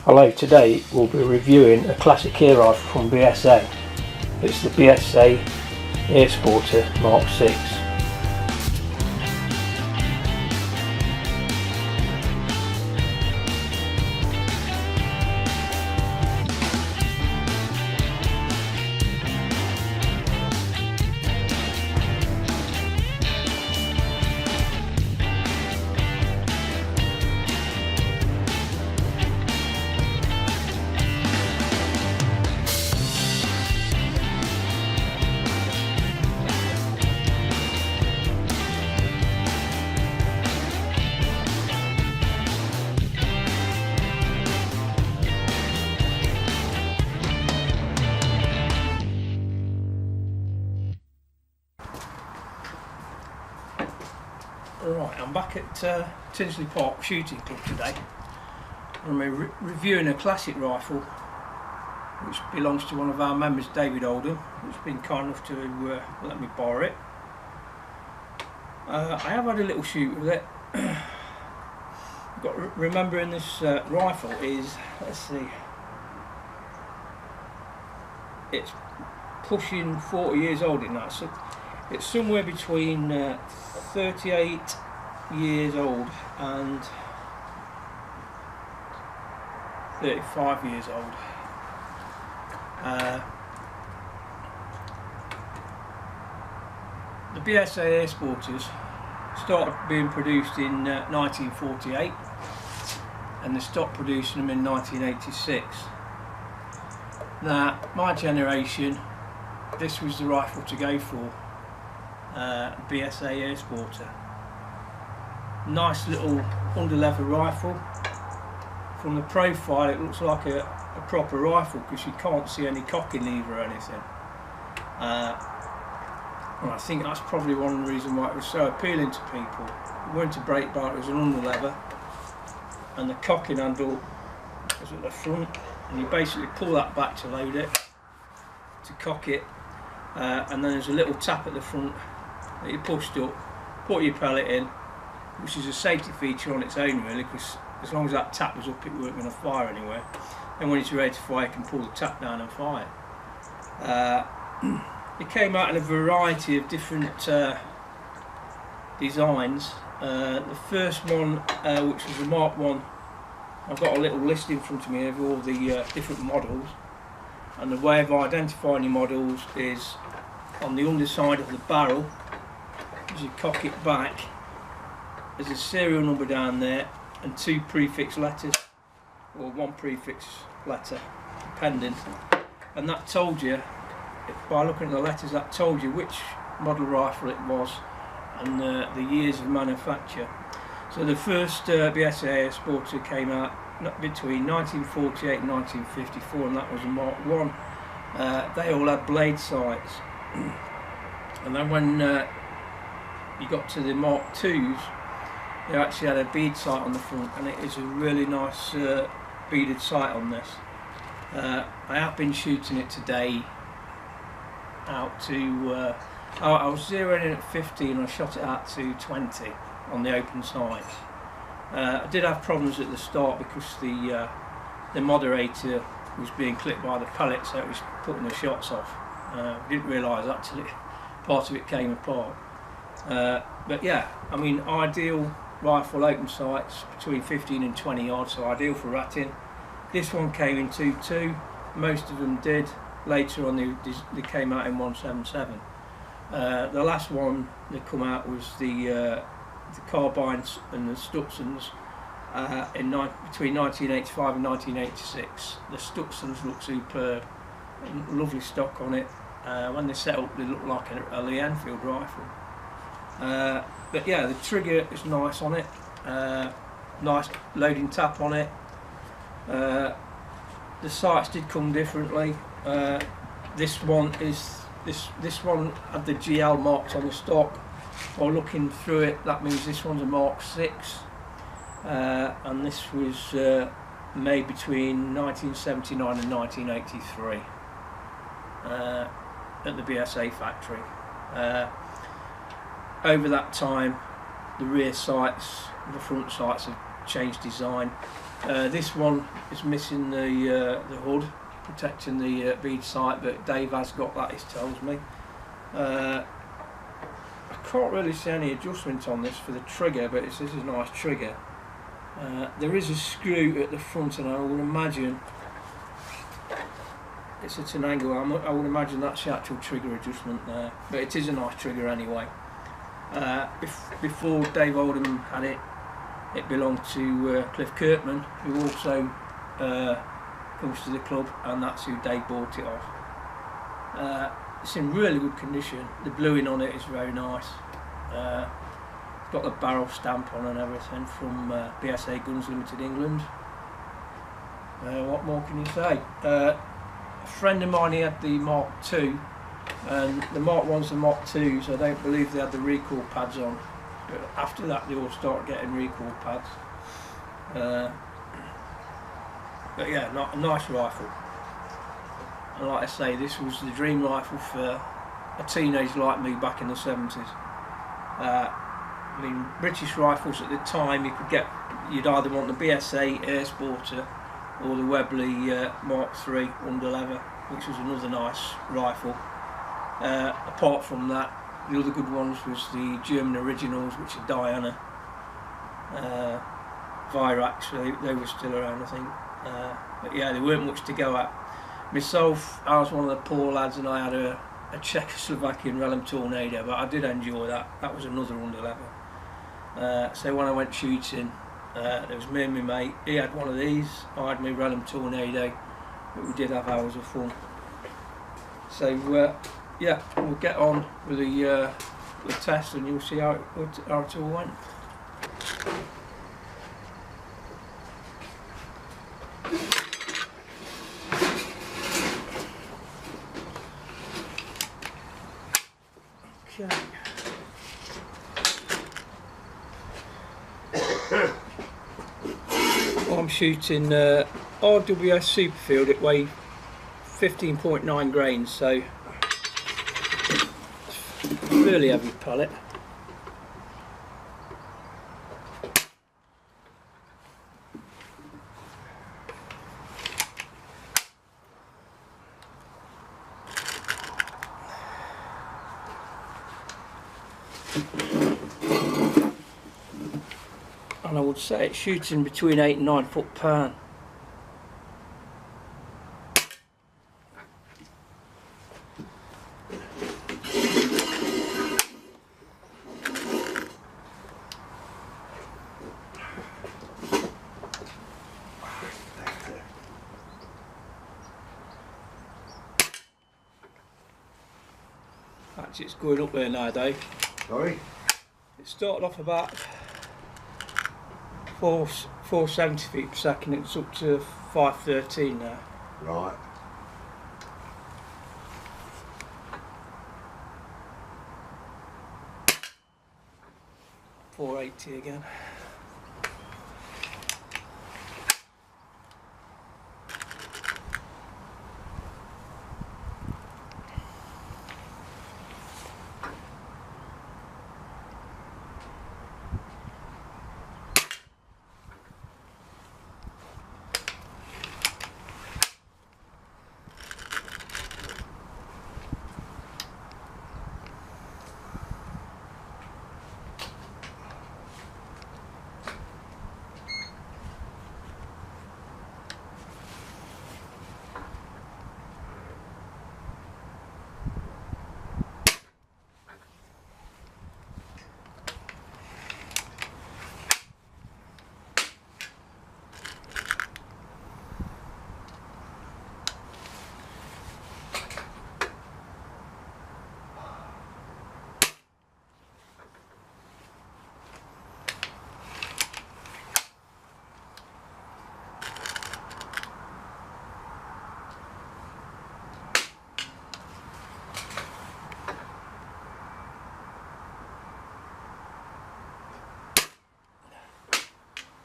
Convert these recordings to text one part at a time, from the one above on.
Hello, today we'll be reviewing a classic air rifle from BSA. It's the BSA Airsporter Mk6. Right, I'm back at Tinsley Park Shooting Club today. I'm reviewing a classic rifle which belongs to one of our members, David Oldham, who's been kind enough to let me borrow it. I have had a little shoot with it. Remembering this rifle is, let's see, it's pushing 40 years old in that, so it's somewhere between 38 years old and 35 years old. The BSA Airsporters started being produced in 1948 and they stopped producing them in 1986. Now, my generation, this was the rifle to go for. BSA Airsporter. Nice little underleather rifle. From the profile it looks like a proper rifle because you can't see any cocking lever or anything. And I think that's probably one of the reasons why it was so appealing to people. It weren't a brake bar, it was an underleather, and the cocking handle was at the front, and you basically pull that back to load it, to cock it, and then there's a little tap at the front that you pushed up, put your pellet in, which is a safety feature on its own really, because as long as that tap was up it weren't going to fire anywhere. And when it's ready to fire you can pull the tap down and fire. It came out in a variety of different designs. The first one, which was a Mark 1, I've got a little list in front of me of all the different models, and the way of identifying your models is on the underside of the barrel. As you cock it back, there's a serial number down there and two prefix letters, or one prefix letter depending, and that told you, by looking at the letters, that told you which model rifle it was and the years of manufacture. So the first BSA Airsporter came out between 1948 and 1954, and that was a Mark 1. They all had blade sights. And then when you got to the Mark 2s, they actually had a bead sight on the front, and it is a really nice beaded sight on this. I have been shooting it today out to, I was zeroing in at 15 and I shot it out to 20 on the open sights. I did have problems at the start because the moderator was being clipped by the pellet, so it was putting the shots off. Didn't realise that till part of it came apart. But yeah, I mean, ideal rifle open sights between 15 and 20 yards, so ideal for ratting. This one came in 2.2, most of them did. Later on they came out in 1.77. The last one that come out was the carbines and the Stutzens between 1985 and 1986. The Stutzens look superb, lovely stock on it. When they set up they look like a Lee Enfield rifle. But yeah, the trigger is nice on it, nice loading tap on it. The sights did come differently. This one had the GL marked on the stock. While looking through it, that means this one's a Mk6, and this was made between 1979 and 1983 at the BSA factory. Over that time, the rear sights, the front sights have changed design. This one is missing the hood, protecting the bead sight, but Dave has got that, he tells me. I can't really see any adjustment on this for the trigger, but this is a nice trigger. There is a screw at the front, and I would imagine it's at an angle. I would imagine that's the actual trigger adjustment there, but it is a nice trigger anyway. Before Dave Oldham had it, it belonged to Cliff Kirkman, who also comes to the club, and that's who Dave bought it off. It's in really good condition. The bluing on it is very nice. It's got the barrel stamp on and everything from BSA Guns Limited England. What more can you say? A friend of mine, he had the Mark II, and the Mark 1's and Mark 2s, I don't believe they had the recoil pads on, but after that they all started getting recoil pads. But yeah, not a nice rifle. And like I say, this was the dream rifle for a teenager like me back in the 70s. I mean, British rifles at the time, you could get, you'd either want the BSA Airsporter or the Webley Mark III under leather, which was another nice rifle. Apart from that, the other good ones was the German originals, which are Diana, Virax, they were still around, I think. But yeah, there weren't much to go at. Myself, I was one of the poor lads, and I had a Czechoslovakian Relum Tornado, but I did enjoy that. That was another under leather. So when I went shooting, there was me and my mate. He had one of these, I had my Relum Tornado, but we did have hours of fun. So yeah, we'll get on with the test, and you'll see how it all went. Okay. Well, I'm shooting RWS Superfield. It weighed 15.9 grains, so really heavy pellet. And I would say it's shooting between 8 and 9 foot pan. Actually, it's going up there now, Dave. Sorry? It started off about 470 feet per second. It's up to 513 now. Right. .480 again.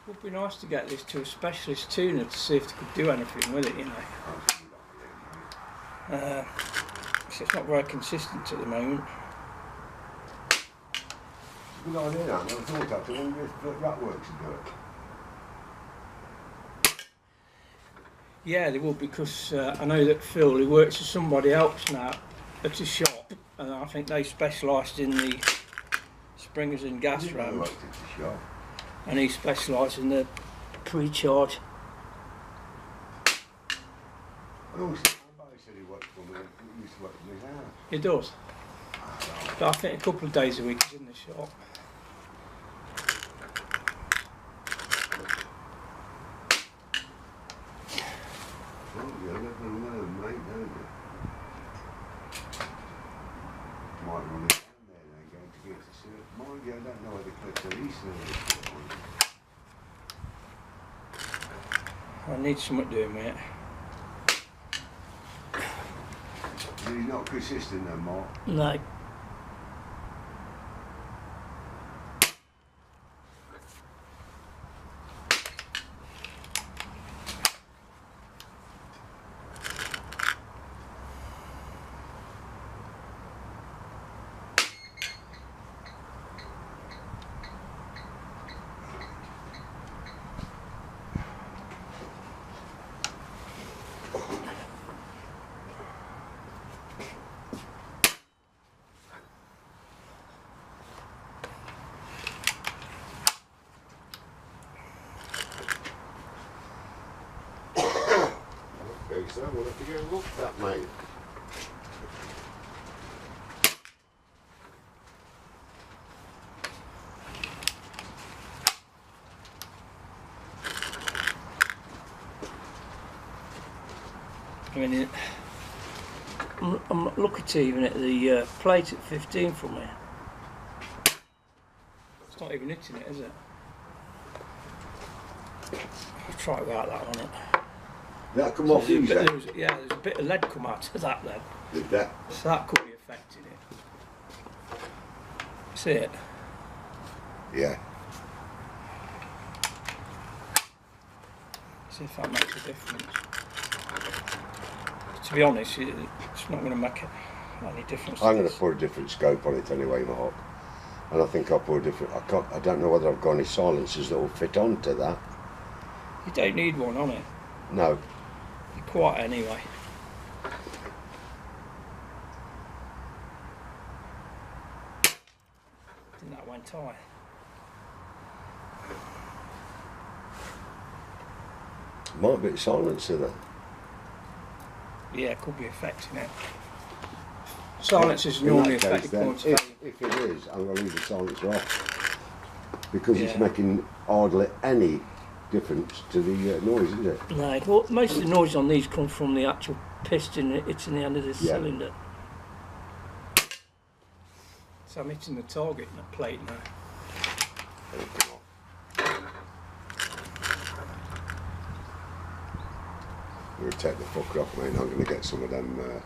It would be nice to get this to a specialist tuner to see if they could do anything with it, you know. So it's not very consistent at the moment. Good idea, I never thought that till all this that works to do it. Yeah, they would, because I know that Phil, he works for somebody else now at a shop, and I think they specialised in the springers and gas rams, and he specialised in the pre-charge. I always said he worked for me. He used to work for me house. He does, but I think a couple of days a week he's in the shop. Oh, you never know, mate, don't you? Might run it down there and go to get to see it. Mind you, I don't know whether clips are easy or I need something doing, mate. he's not consistent though, Mark. No. Okay, so we'll have to go and look at that, mate. I mean, I'm looking even at the plate at 15 from here. It's not even hitting it, is it? I'll try without that on it. That come off There's easy. there's a bit of lead come out of that then. Did that? So that could be affecting it. See it? Yeah. See if that makes a difference. To be honest, it's not going to make any difference. I'm going to put a different scope on it anyway, Mark. And I think I'll put a different. I don't know whether I've got any silencers that will fit onto that. You don't need one on it. No. You're quiet anyway. I think that went high. Might be a silencer then. Yeah, it could be affecting it. Silencers normally In that affect case, the then, point of if it is, I'm going to leave the silencer off. Because it's Yeah. making hardly any difference to the noise, is it? No, well, most of the noise on these comes from the actual piston hitting the end of the cylinder. So I'm hitting the target in that plate now. It'll come off. I'm going to take the fucker off, mate. I'm going to get some of them.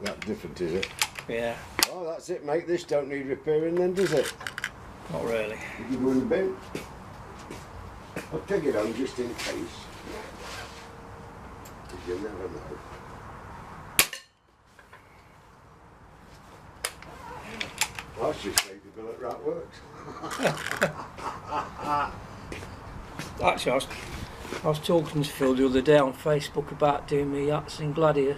That different, is it? Yeah, Oh, that's it, mate. This don't need repairing then, does it? not really. You can go in the bin. I'll take it on just in case. Because you never know. Well, that's just made the billet rat works. Actually, I was talking to Phil the other day on Facebook about doing me yachts in Gladius.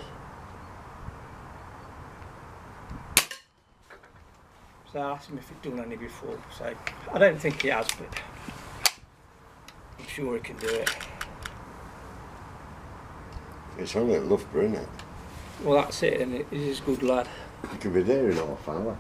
So I asked him if he'd done any before. So I don't think he has, but I'm sure he can do it. It's only at Loughborough, isn't it? Well, that's it, and he's a good lad. You can be there in half an hour.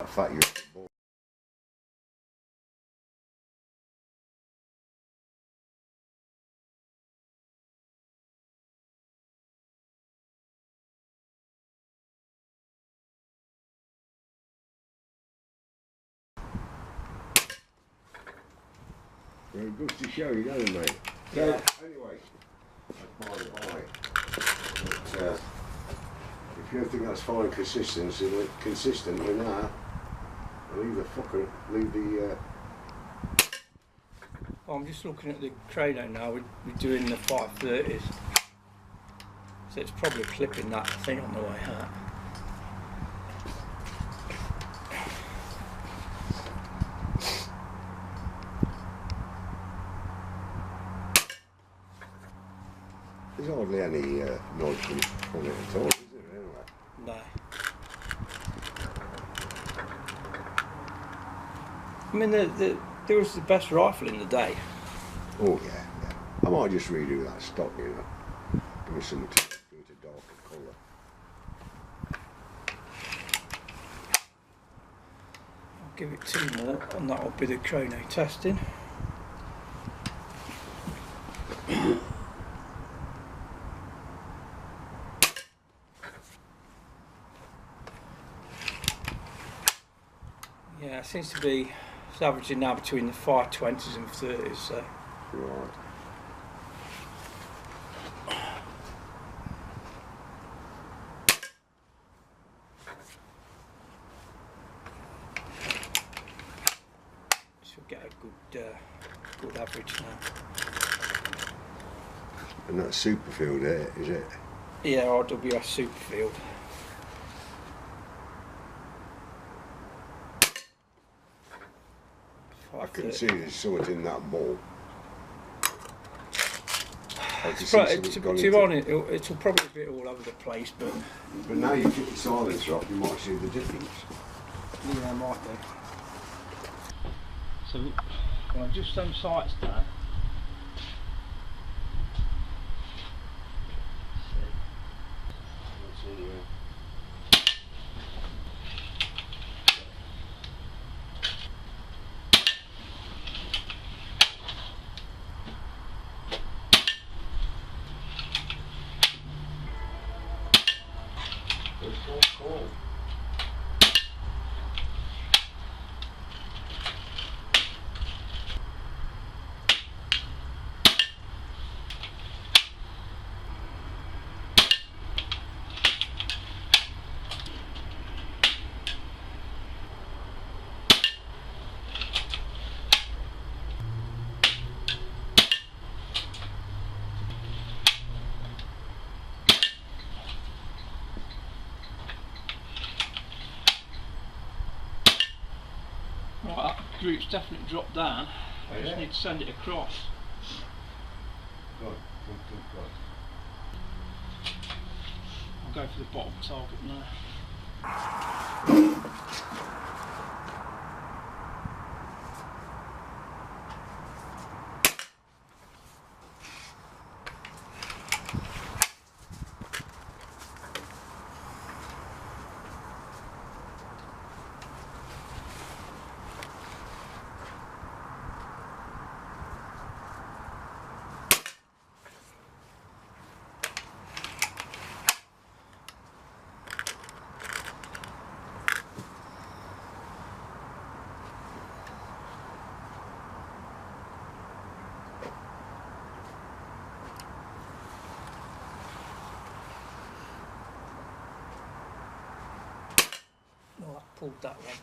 In fact, you're Well, it goes to show you, doesn't it, mate? So, Yeah. anyway, that's by the by. But, if you think that's fine consistent with that, leave the fucker, leave the... I'm just looking at the chrono now, we're doing the 530s. So it's probably clipping that thing on the way out. There's hardly any noise from it at all, is there, anyway? No. I mean, there was the best rifle in the day. Oh, yeah. I might just redo that stock, you know. Give me something to do it a darker colour. I'll give it 2 more and that'll be the chrono testing. Yeah, it seems to be, it's averaging now between the 520s and 30s, so. Right. Should get a good average now. And that's Superfield there, is it? Yeah, RWS Superfield. I can see there's something in that ball. It'll probably be all over the place, but now you took the silencer off, you might see the difference. yeah, I might do. So I'll just some sights now. It's so cool. Right, that group's definitely dropped down. I just need to send it across. Good. I'll go for the bottom target now. Oh, I pulled that one.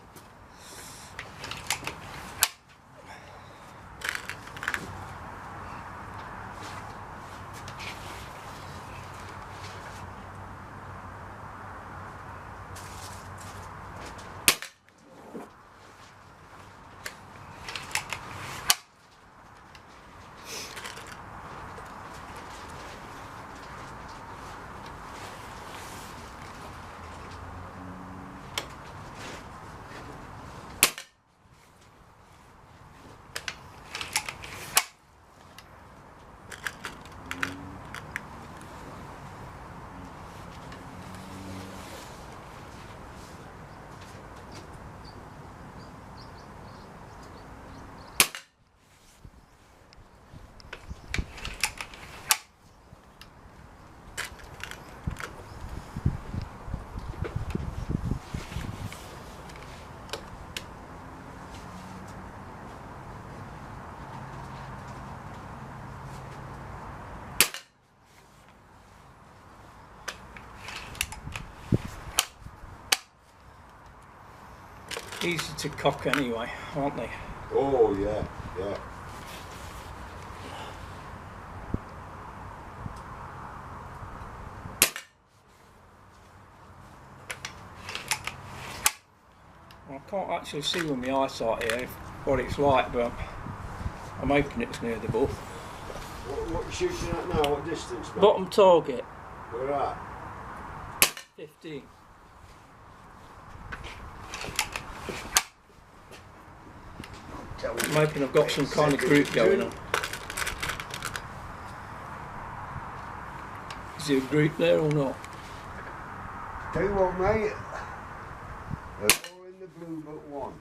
Easy to cock anyway, aren't they? Oh yeah, yeah. I can't actually see with my eyesight here what it's like, but I'm hoping it's near the bull. What are you shooting at now? What distance, mate? Bottom target, Where at? 15. I'm hoping I've got some kind of group going on. Is there a group there or not? Tell you what, mate. They're all in the blue but one.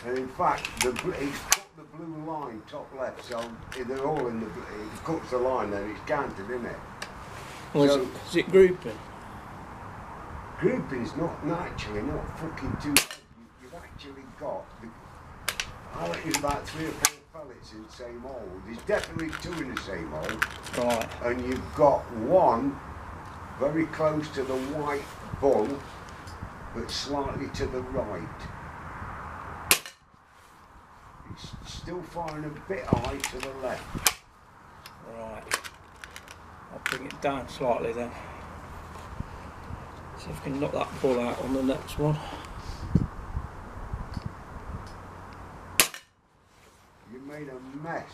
And in fact, he's cut the blue line top left, so they're all in the blue. He cuts the line then, it's counted, isn't it? Well, So, is it grouping? grouping's not actually not fucking too bad. You've actually got, I reckon about 3 or 4 pellets in the same hole. There's definitely 2 in the same hole. Right. And you've got one very close to the white bull, but slightly to the right. It's still firing a bit high to the left. Right. I'll bring it down slightly then. See if I can knock that bull out on the next one. You made a mess.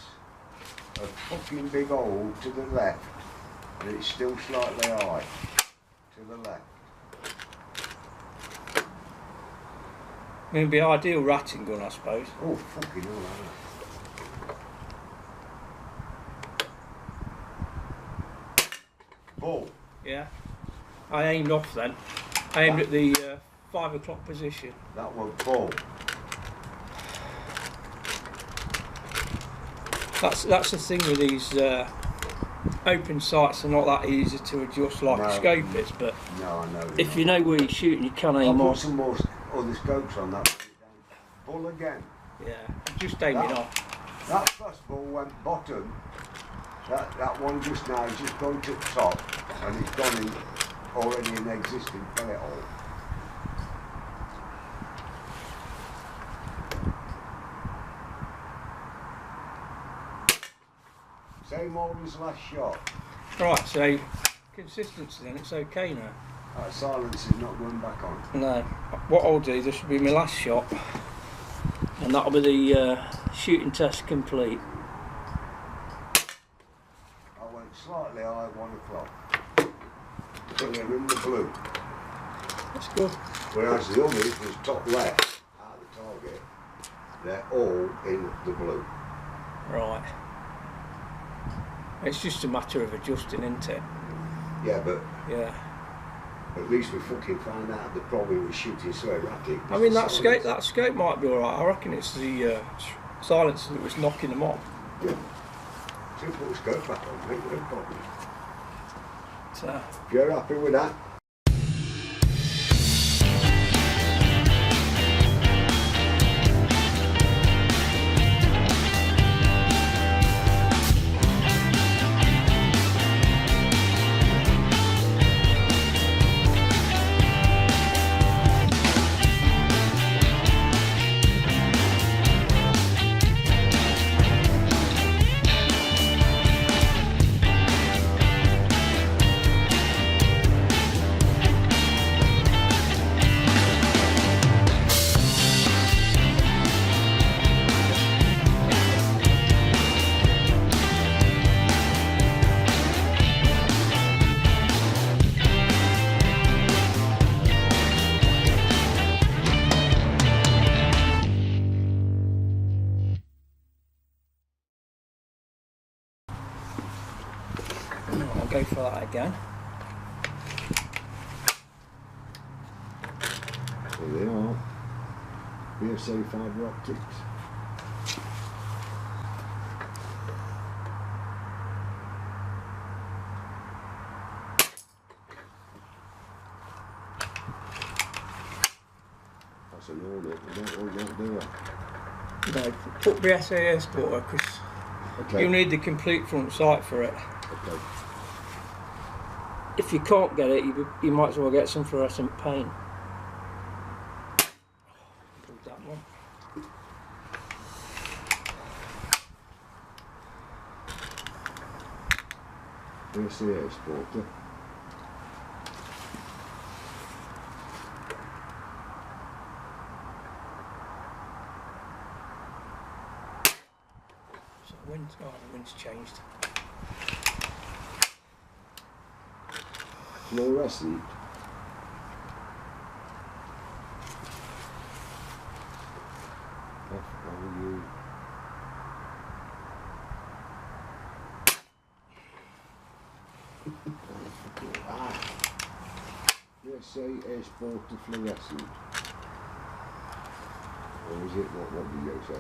A fucking big hole to the left, and it's still slightly high to the left. It'd be ideal ratting gun, I suppose. Oh, fucking hell, that. Bull. Yeah. I aimed off then. I aimed at the 5 o'clock position. That was bull. That's the thing with these open sights. They're not that easy to adjust like a scope is, but No, I know. if you know where you're shooting, you can aim I'll off. put some more other scopes on that. Bull again. Yeah, just aiming off. That first ball went bottom. That one just now is just gone to the top, and it's gone in already in the existing pellet hole. Same hole as last shot. Right, so consistency then, it's okay now. That silence is not going back on. No, what I'll do, this will be my last shot, and that'll be the shooting test complete. I went slightly high at 1 o'clock. But they're in the blue. That's good. Whereas the others was top left out of the target. They're all in the blue. Right. It's just a matter of adjusting, isn't it? Yeah, but Yeah. at least we fucking found out the problem with shooting so erratic. I mean, that scope might be alright. I reckon it's the silencer that was knocking them off. Yeah. So put the scope back on, mate, no problem. So, If you're happy with that, I'll go for that again. there they are. BSA fibre optics. That's an order. I don't want that, do I? No, put BSA Airsporter because Okay. you'll need the complete front sight for it. Okay. If you can't get it, you might as well get some fluorescent paint. BSA Airsporter. So the wind's changed. Fluorescent. FW. BSA Airsporter fluorescent. Or is it what do you say?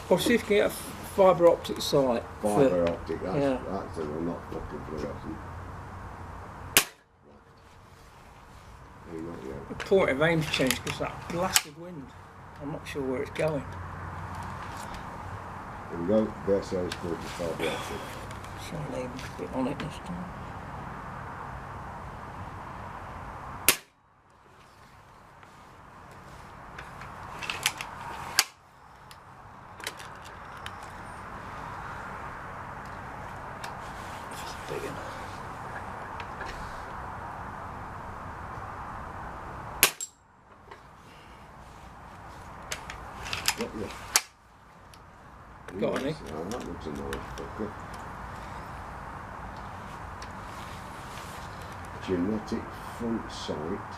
Well, see if you can get a fibre optic sight. Fibre optic, that's yeah. that's it, well, not fucking fluorescent. There you go, The point of aim's changed because that blasted wind. I'm not sure where it's going. There we go, BSA Airsporter fibre optic. Try and aim a bit on it this time. Big enough. Got you. Got any? Oh, that looks a nice fucker. Genetic front sight.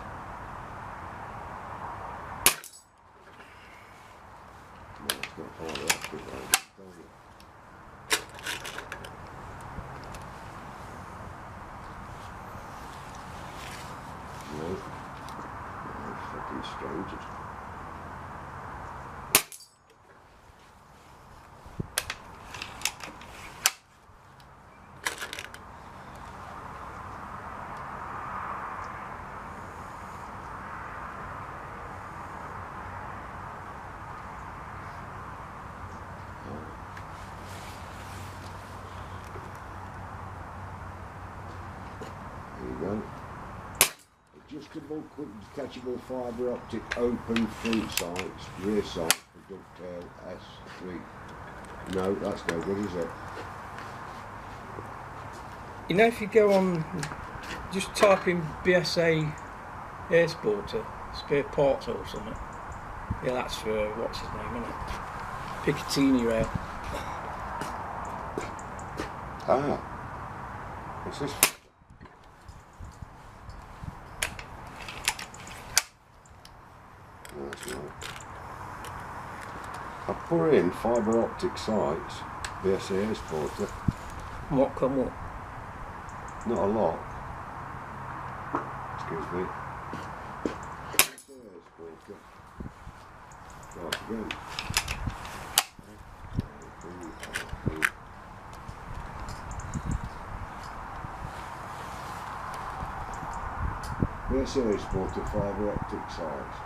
No, it's not fibre optic, though. No, that's fucking strange. There you go. Adjustable, quick detachable fibre optic open front sights, rear sight for dovetail S3. No, that's no good, is it? You know, if you go on, just type in BSA Airsporter, spare parts or something. Yeah, that's for, what's his name, isn't it? Picatinny rail. Ah. What's this? That's right. I put in fibre optic sights, BSA Airsporter. What come up? Not a lot. Excuse me. BSA Airsporter. Start again. BSA Airsporter fibre optic sights.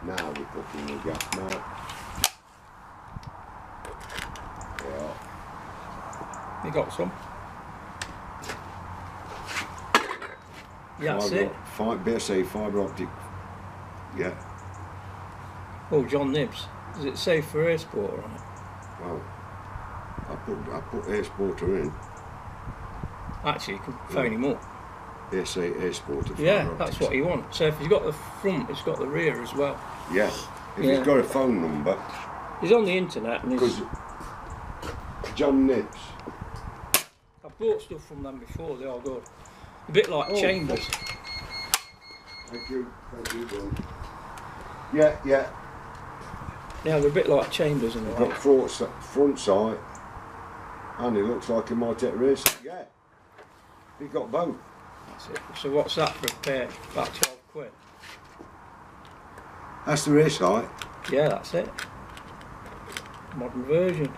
Now we're cooking the gas mark. Yeah. You got some? Yeah, that's it. BSA fibre optic. Yeah. Oh, John Nibs. Does it say for Airsporter on it? Well, I put Airsporter in. Actually, you can phone him up. BSA Airsporter. Yeah, that's what you want. So if you've got the front, it's got the rear as well. Yeah. If he's got a phone number. He's on the internet and he's... John Nibs. I've bought stuff from them before, they are good. A bit like Chambers. Thank you, John. Yeah. Yeah, they're a bit like Chambers in the way. Got front sight, and it looks like he might take rear sight. Yeah. He got both. That's it. So what's that for a pair? About 12 quid. That's the rear sight. Yeah, that's it. Modern version.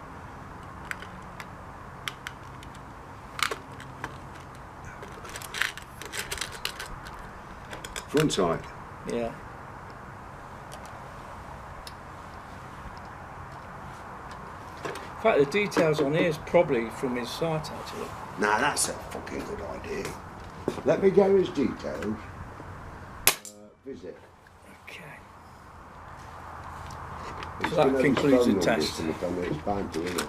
Front sight. Yeah. In fact, the details on here is probably from his site, actually. Nah, that's a fucking good idea. Let me go his details. Visit. Okay. It's So that concludes the test. It's bound to, isn't it?